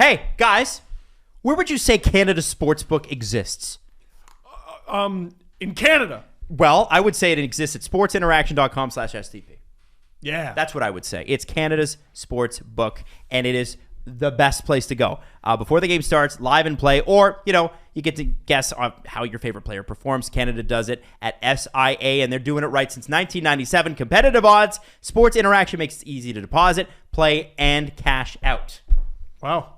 Hey, guys, where would you say Canada's sportsbook exists? In Canada. Well, I would say it exists at sportsinteraction.com/STP. Yeah. That's what I would say. It's Canada's sports book, and it is the best place to go. Before the game starts, live and play, or, you get to guess on how your favorite player performs. Canada does it at SIA, and they're doing it right since 1997. Competitive odds. Sports Interaction makes it easy to deposit, play, and cash out. Wow.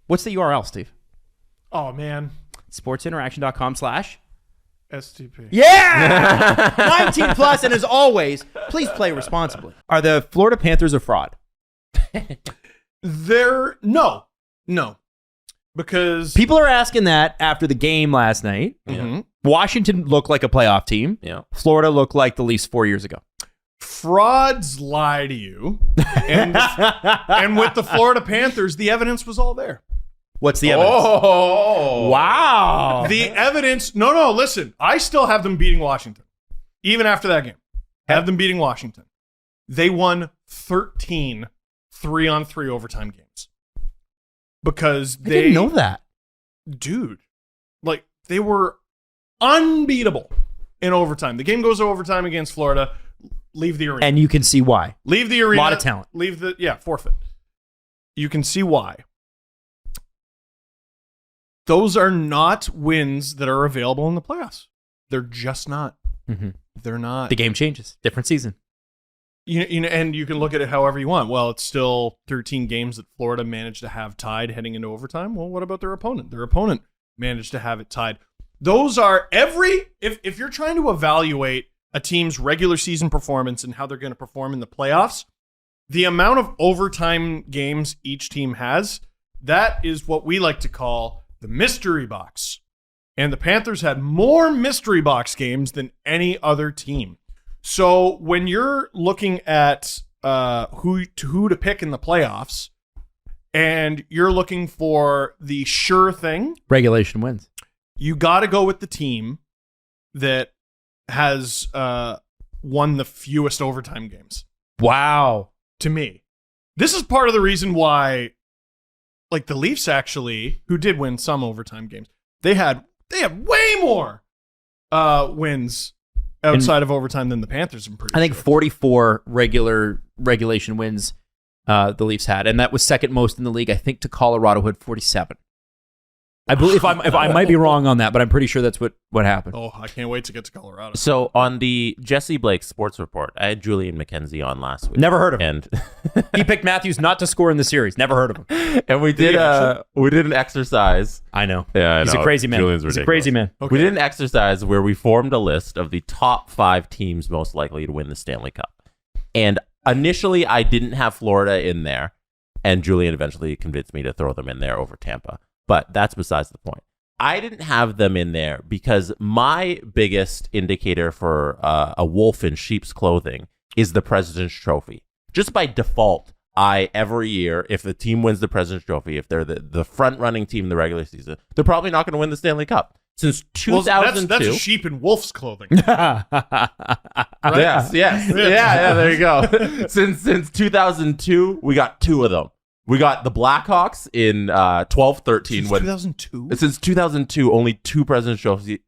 What's the URL, Steve? Oh, man. sportsinteraction.com/. STP. Yeah! 19 plus, and as always, please play responsibly. Are the Florida Panthers a fraud? No. Because People are asking that after the game last night. Mhm. Washington looked like a playoff team. Yeah. Florida looked like the Leafs 4 years ago. frauds lie to you. And with the Florida Panthers, the evidence was all there. What's the evidence? Oh, Wow. The evidence, no, listen. I still have them beating Washington. Even after that game. Have them beating Washington. They won 13 3-on-3 overtime games. Because I didn't know that. Dude, they were unbeatable in overtime. The game goes to overtime against Florida. Leave the arena. And you can see why. Leave the arena. A lot of talent. Forfeit. You can see why. Those are not wins that are available in the playoffs. They're just not. Mm-hmm. They're not. The game changes. Different season. And you can look at it however you want. Well, it's still 13 games that Florida managed to have tied heading into overtime. Well, what about their opponent? Their opponent managed to have it tied. Those are if you're trying to evaluate a team's regular season performance and how they're going to perform in the playoffs, the amount of overtime games each team has, that is what we like to call the mystery box. And the Panthers had more mystery box games than any other team. So when you're looking at who to pick in the playoffs, and you're looking for the sure thing, Regulation wins. you got to go with the team that has won the fewest overtime games. Wow. To me, this is part of the reason why, the Leafs actually, who did win some overtime games, they had way more wins outside of overtime than the Panthers. I think 44 regulation wins the Leafs had, and that was second most in the league. I think to Colorado, who had 47. I believe if I might be wrong on that, but I'm pretty sure that's what happened. Oh, I can't wait to get to Colorado. So on the Jesse Blake Sports Report, I had Julian McKenzie on last week. Never heard of him. And He picked Matthews not to score in the series. Never heard of him. and we did an exercise. I know. Yeah, I He's know. a crazy man. Julian's He's a ridiculous. crazy man. Okay. We did an exercise where we formed a list of the top 5 teams most likely to win the Stanley Cup. And initially, I didn't have Florida in there, and Julian eventually convinced me to throw them in there over Tampa. But that's besides the point. I didn't have them in there because my biggest indicator for a wolf in sheep's clothing is the President's Trophy. Just by default, every year, if the team wins the President's Trophy, if they're the front-running team in the regular season, they're probably not going to win the Stanley Cup. Since 2002. That's a sheep in wolf's clothing. Yes. Yeah, there you go. Since 2002, we got 2 of them. We got the Blackhawks in 12-13. Since 2002? Since 2002, only 2 President's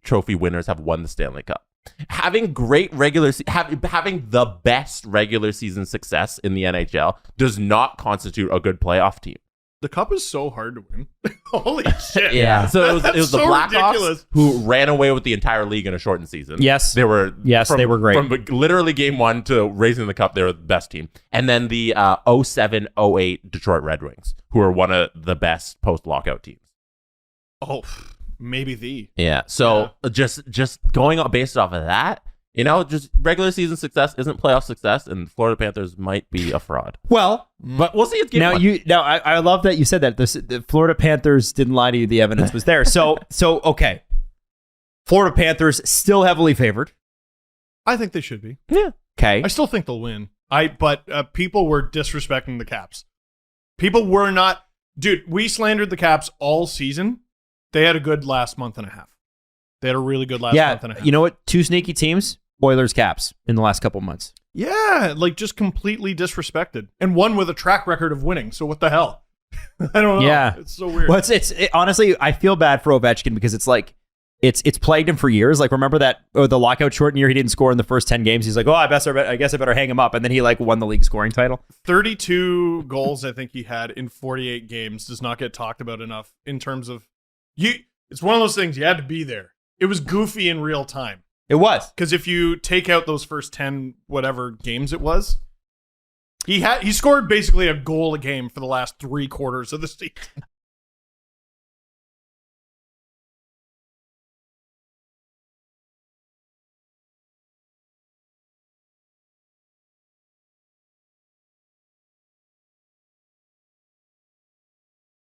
Trophy winners have won the Stanley Cup. Having great having the best regular season success in the NHL does not constitute a good playoff team. The Cup is so hard to win. Holy shit. Yeah. So it was the so Blackhawks ridiculous. who ran away with the entire league in a shortened season. Yes. They were they were great. From literally game 1 to raising the cup, they were the best team. And then the 07-08 Detroit Red Wings, who are one of the best post-lockout teams. Oh, maybe the. Yeah. So just going on based off of that, just regular season success isn't playoff success, and Florida Panthers might be a fraud. Well, But we'll see. It's game 1. I love that you said that. The Florida Panthers didn't lie to you. The evidence was there. So okay. Florida Panthers still heavily favored. I think they should be. Yeah. Okay. I still think they'll win. But people were disrespecting the Caps. People were not. Dude, we slandered the Caps all season. They had a good last month and a half. They had a really good last month and a half. You know what? 2 sneaky teams, Oilers, Caps, in the last couple months. Yeah, just completely disrespected. And one with a track record of winning. So what the hell? I don't know. Yeah. It's so weird. Well, honestly, I feel bad for Ovechkin because it's like it's plagued him for years. Like, remember that the lockout shortened year he didn't score in the first 10 games. He's like, I guess I better hang him up, and then he like won the league scoring title. 32 goals I think he had in 48 games does not get talked about enough in terms of it's one of those things you had to be there. It was goofy in real time. It was. Because if you take out those first 10 whatever games it was, he scored basically a goal a game for the last 3 quarters of the season.